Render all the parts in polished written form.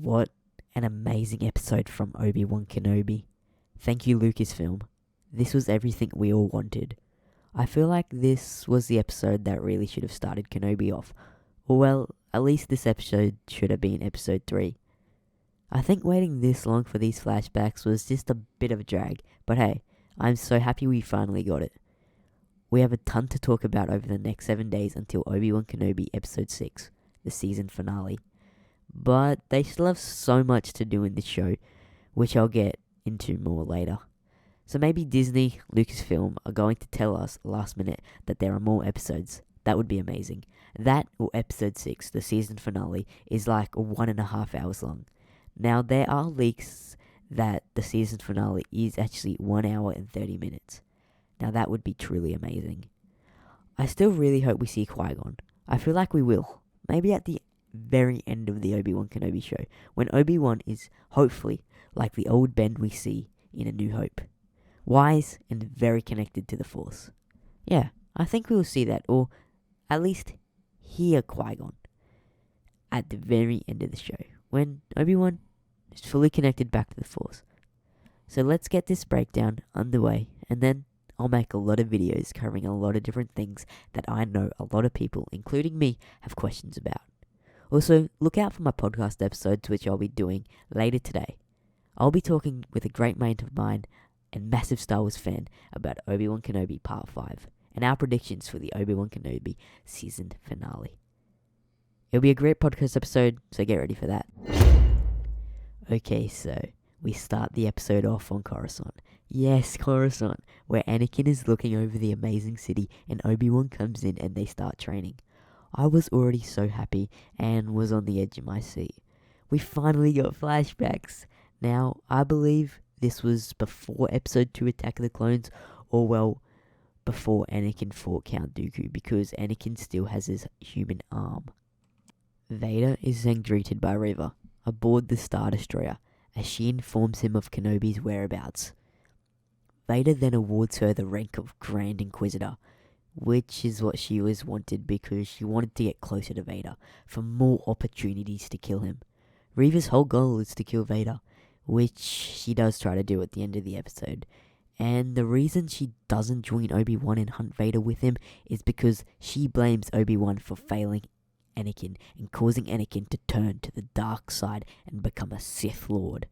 What an amazing episode from Obi-Wan Kenobi. Thank you, Lucasfilm. This was everything we all wanted. I feel like this was the episode that really should have started Kenobi off. Or well, at least this episode should have been episode 3. I think waiting this long for these flashbacks was just a bit of a drag, but hey, I'm so happy we finally got it. We have a ton to talk about over the next 7 days until Obi-Wan Kenobi episode 6, the season finale. But they still have so much to do in this show, which I'll get into more later. So maybe Disney, Lucasfilm are going to tell us last minute that there are more episodes. That would be amazing. That or episode 6, the season finale, is like 1.5 hours long. Now there are leaks that the season finale is actually 1 hour and 30 minutes. Now that would be truly amazing. I still really hope we see Qui-Gon. I feel like we will. Maybe at the very end of the Obi-Wan Kenobi show, when Obi-Wan is hopefully like the old Ben we see in A New Hope. Wise and very connected to the Force. Yeah, I think we will see that, or at least hear Qui-Gon at the very end of the show, when Obi-Wan is fully connected back to the Force. So let's get this breakdown underway, and then I'll make a lot of videos covering a lot of different things that I know a lot of people, including me, have questions about. Also, look out for my podcast episodes, which I'll be doing later today. I'll be talking with a great mate of mine and massive Star Wars fan about Obi-Wan Kenobi Part 5 and our predictions for the Obi-Wan Kenobi season finale. It'll be a great podcast episode, so get ready for that. Okay, so we start the episode off on Coruscant. Yes, Coruscant, where Anakin is looking over the amazing city and Obi-Wan comes in and they start training. I was already so happy and was on the edge of my seat. We finally got flashbacks. Now, I believe this was before episode 2 Attack of the Clones, or well, before Anakin fought Count Dooku, because Anakin still has his human arm. Vader is then greeted by Reva aboard the Star Destroyer, as she informs him of Kenobi's whereabouts. Vader then awards her the rank of Grand Inquisitor, which is what she always wanted because she wanted to get closer to Vader for more opportunities to kill him. Reva's whole goal is to kill Vader, which she does try to do at the end of the episode. And the reason she doesn't join Obi-Wan and hunt Vader with him is because she blames Obi-Wan for failing Anakin and causing Anakin to turn to the dark side and become a Sith Lord.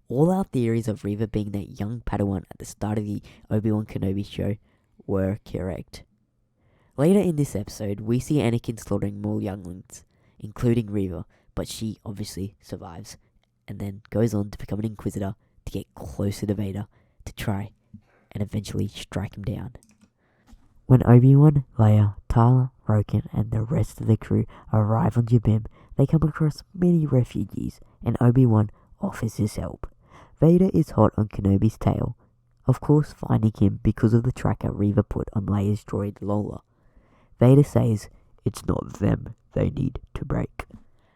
All our theories of Reva being that young Padawan at the start of the Obi-Wan Kenobi show were correct. Later in this episode, we see Anakin slaughtering more younglings, including Reva, but she obviously survives, and then goes on to become an Inquisitor to get closer to Vader to try and eventually strike him down. When Obi-Wan, Leia, Tala, Roken, and the rest of the crew arrive on Jabim, they come across many refugees, and Obi-Wan offers his help. Vader is hot on Kenobi's tail, of course finding him because of the tracker Reva put on Leia's droid Lola. Vader says, "It's not them they need to break."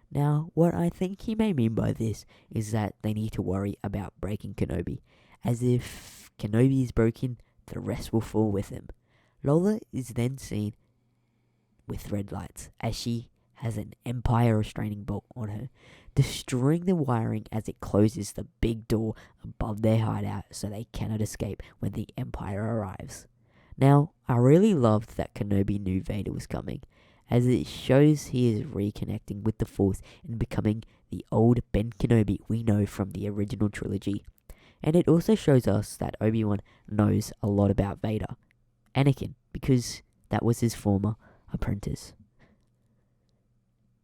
Now, what I think he may mean by this is that they need to worry about breaking Kenobi, as if Kenobi is broken, the rest will fall with him. Lola is then seen with red lights, as she has an Empire restraining bolt on her, destroying the wiring as it closes the big door above their hideout so they cannot escape when the Empire arrives. Now, I really loved that Kenobi knew Vader was coming, as it shows he is reconnecting with the Force and becoming the old Ben Kenobi we know from the original trilogy. And it also shows us that Obi-Wan knows a lot about Vader, Anakin, because that was his former apprentice.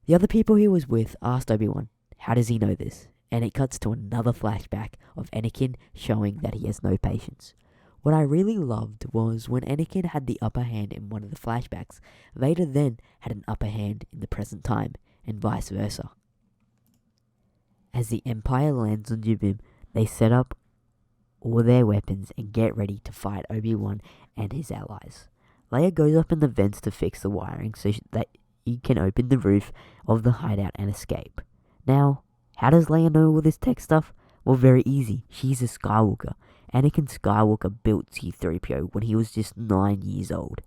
The other people he was with asked Obi-Wan, how does he know this? And it cuts to another flashback of Anakin showing that he has no patience. What I really loved was when Anakin had the upper hand in one of the flashbacks, Vader then had an upper hand in the present time, and vice versa. As the Empire lands on Jabim, they set up all their weapons and get ready to fight Obi-Wan and his allies. Leia goes up in the vents to fix the wiring so that he can open the roof of the hideout and escape. Now, how does Leia know all this tech stuff? Well, very easy. She's a Skywalker. Anakin Skywalker built C-3PO when he was just 9 years old.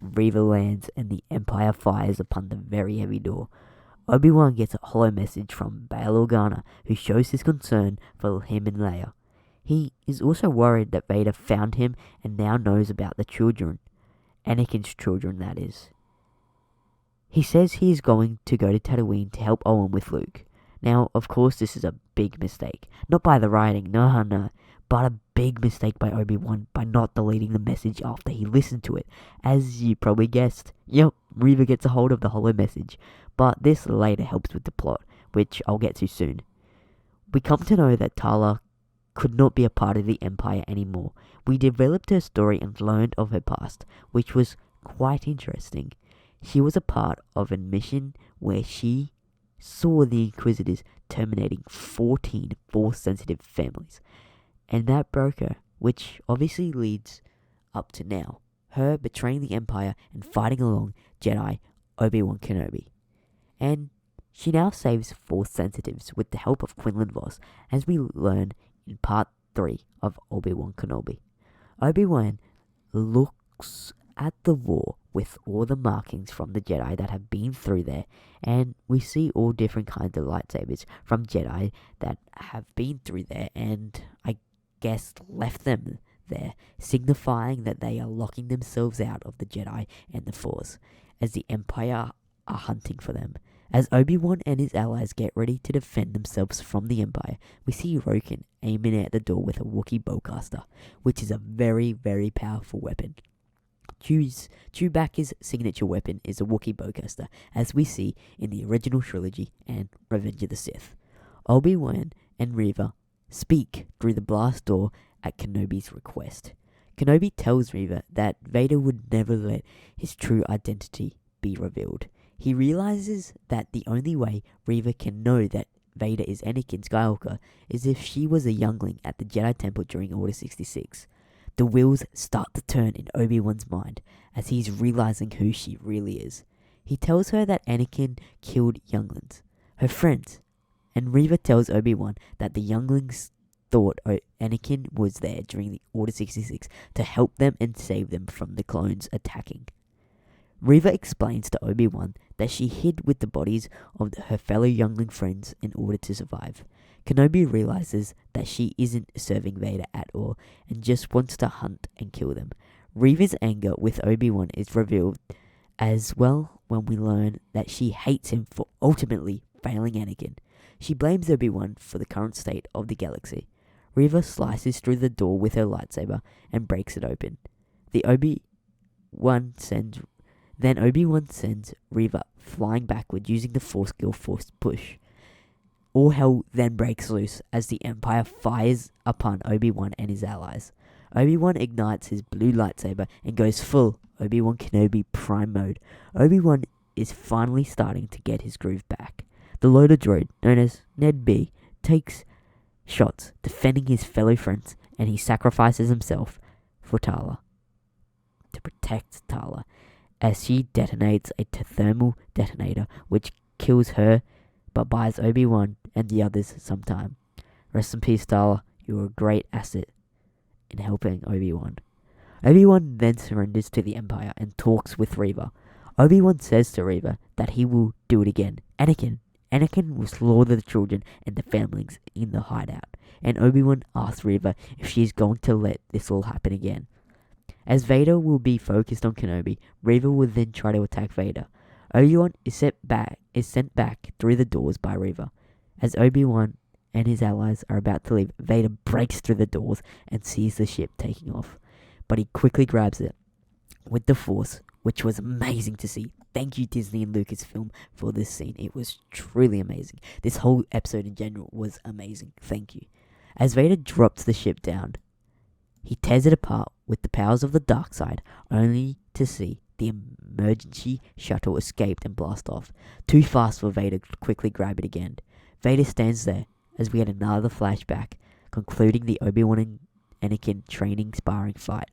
Reva lands and the Empire fires upon the very heavy door. Obi-Wan gets a hollow message from Bail Organa, who shows his concern for him and Leia. He is also worried that Vader found him and now knows about the children. Anakin's children, that is. He says he is going to go to Tatooine to help Owen with Luke. Now, of course, this is a big mistake. Not by the writing, no, but a big mistake by Obi-Wan by not deleting the message after he listened to it. As you probably guessed, Reva gets a hold of the hollow message, but this later helps with the plot, which I'll get to soon. We come to know that Tala could not be a part of the Empire anymore. We developed her story and learned of her past, which was quite interesting. She was a part of a mission where she saw the Inquisitors terminating 14 Force-sensitive families, and that broke her, which obviously leads up to now, her betraying the Empire and fighting along Jedi Obi-Wan Kenobi. And she now saves Force-sensitives with the help of Quinlan Vos, as we learn in Part 3 of Obi-Wan Kenobi. Obi-Wan looks at the war with all the markings from the Jedi that have been through there, and we see all different kinds of lightsabers from Jedi that have been through there and I guess left them there, signifying that they are locking themselves out of the Jedi and the Force, as the Empire are hunting for them. As Obi-Wan and his allies get ready to defend themselves from the Empire, we see Roken aiming at the door with a Wookiee bowcaster, which is a very, very powerful weapon. Chewbacca's signature weapon is a Wookiee bowcaster, as we see in the original trilogy and Revenge of the Sith. Obi-Wan and Reva speak through the blast door at Kenobi's request. Kenobi tells Reva that Vader would never let his true identity be revealed. He realizes that the only way Reva can know that Vader is Anakin Skywalker is if she was a youngling at the Jedi Temple during Order 66. The wheels start to turn in Obi-Wan's mind as he's realizing who she really is. He tells her that Anakin killed younglings, her friends, and Reva tells Obi-Wan that the younglings thought Anakin was there during the Order 66 to help them and save them from the clones attacking. Reva explains to Obi-Wan that she hid with the bodies of her fellow youngling friends in order to survive. Kenobi realizes that she isn't serving Vader at all and just wants to hunt and kill them. Reva's anger with Obi-Wan is revealed as well when we learn that she hates him for ultimately failing Anakin. She blames Obi-Wan for the current state of the galaxy. Reva slices through the door with her lightsaber and breaks it open. Obi-Wan sends Reva flying backward using the Force push. All hell then breaks loose as the Empire fires upon Obi-Wan and his allies. Obi-Wan ignites his blue lightsaber and goes full Obi-Wan Kenobi Prime mode. Obi-Wan is finally starting to get his groove back. The loader droid, known as Ned B, takes shots defending his fellow friends, and he sacrifices himself for Tala, to protect Tala, as she detonates a thermal detonator which kills her but buys Obi-Wan and the others some time. Rest in peace, Tala. You were a great asset in helping Obi-Wan. Obi-Wan then surrenders to the Empire and talks with Reva. Obi-Wan says to Reva that he will do it again. Anakin will slaughter the children and the families in the hideout, and Obi-Wan asks Reva if she is going to let this all happen again. As Vader will be focused on Kenobi, Reva will then try to attack Vader. Obi-Wan is sent back through the doors by Reva. As Obi-Wan and his allies are about to leave, Vader breaks through the doors and sees the ship taking off, but he quickly grabs it with the Force, which was amazing to see. Thank you, Disney and Lucasfilm, for this scene. It was truly amazing. This whole episode in general was amazing. Thank you. As Vader drops the ship down, he tears it apart with the powers of the dark side, only to see the emergency shuttle escape and blast off. Too fast for Vader to quickly grab it again. Vader stands there as we get another flashback, concluding the Obi-Wan and Anakin training sparring fight.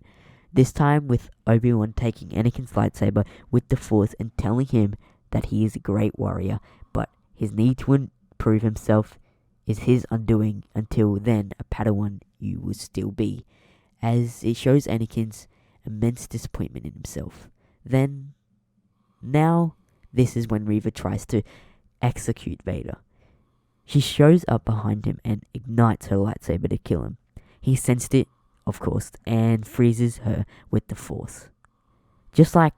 This time with Obi-Wan taking Anakin's lightsaber with the Force and telling him that he is a great warrior, but his need to improve himself is his undoing. Until then, a Padawan you will still be, as it shows Anakin's immense disappointment in himself. Now, this is when Reva tries to execute Vader. She shows up behind him and ignites her lightsaber to kill him. He sensed it, of course, and freezes her with the Force. Just like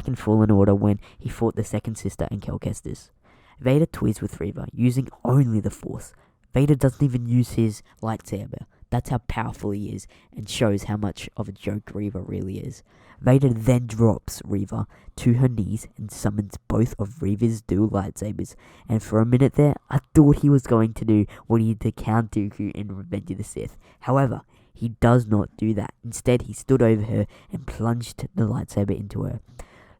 in Fallen Order when he fought the second sister in Cal Kestis. Vader toys with Reva, using only the Force. Vader doesn't even use his lightsaber. That's how powerful he is, and shows how much of a joke Reva really is. Vader then drops Reva to her knees and summons both of Reva's dual lightsabers. And for a minute there, I thought he was going to do what he did to Count Dooku in Revenge of the Sith. However, he does not do that. Instead, he stood over her and plunged the lightsaber into her,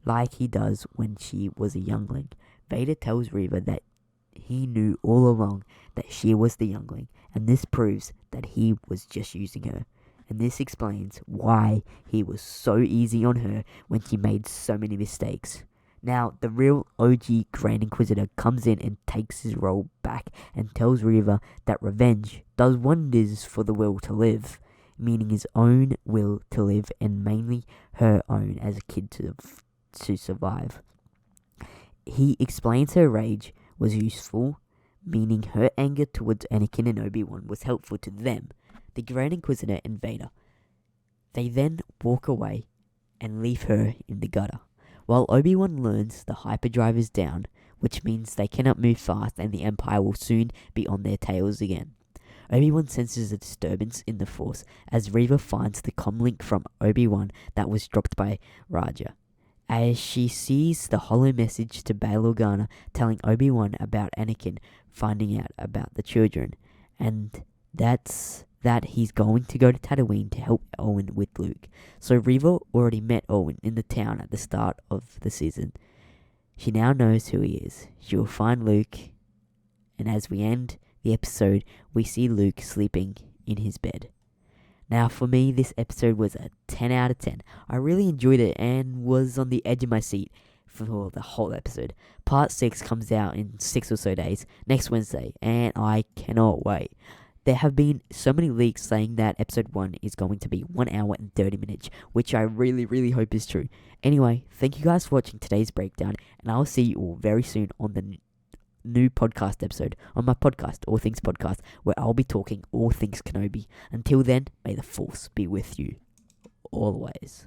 like he does when she was a youngling. Vader tells Reva that he knew all along that she was the youngling, and this proves that he was just using her. And this explains why he was so easy on her when she made so many mistakes. Now, the real OG Grand Inquisitor comes in and takes his role back and tells Reva that revenge does wonders for the will to live, meaning his own will to live and mainly her own as a kid to survive. He explains her rage was useful, meaning her anger towards Anakin and Obi-Wan was helpful to them, the Grand Inquisitor and Vader. They then walk away and leave her in the gutter, while Obi-Wan learns the hyperdrive is down, which means they cannot move fast and the Empire will soon be on their tails again. Obi-Wan senses a disturbance in the Force as Reva finds the comlink from Obi-Wan that was dropped by Raja. As she sees the hollow message to Bail Organa telling Obi-Wan about Anakin finding out about the children, and that's that he's going to go to Tatooine to help Owen with Luke. So Reva already met Owen in the town at the start of the season. She now knows who he is. She will find Luke, and as we end the episode, we see Luke sleeping in his bed. Now, for me, this episode was a 10 out of 10. I really enjoyed it and was on the edge of my seat for the whole episode. Part 6 comes out in 6 or so days, next Wednesday, and I cannot wait. There have been so many leaks saying that episode 1 is going to be 1 hour and 30 minutes, which I really, really hope is true. Anyway, thank you guys for watching today's breakdown, and I'll see you all very soon on the new podcast episode on my podcast, All Things Podcast, where I'll be talking all things Kenobi. Until then, may the Force be with you always.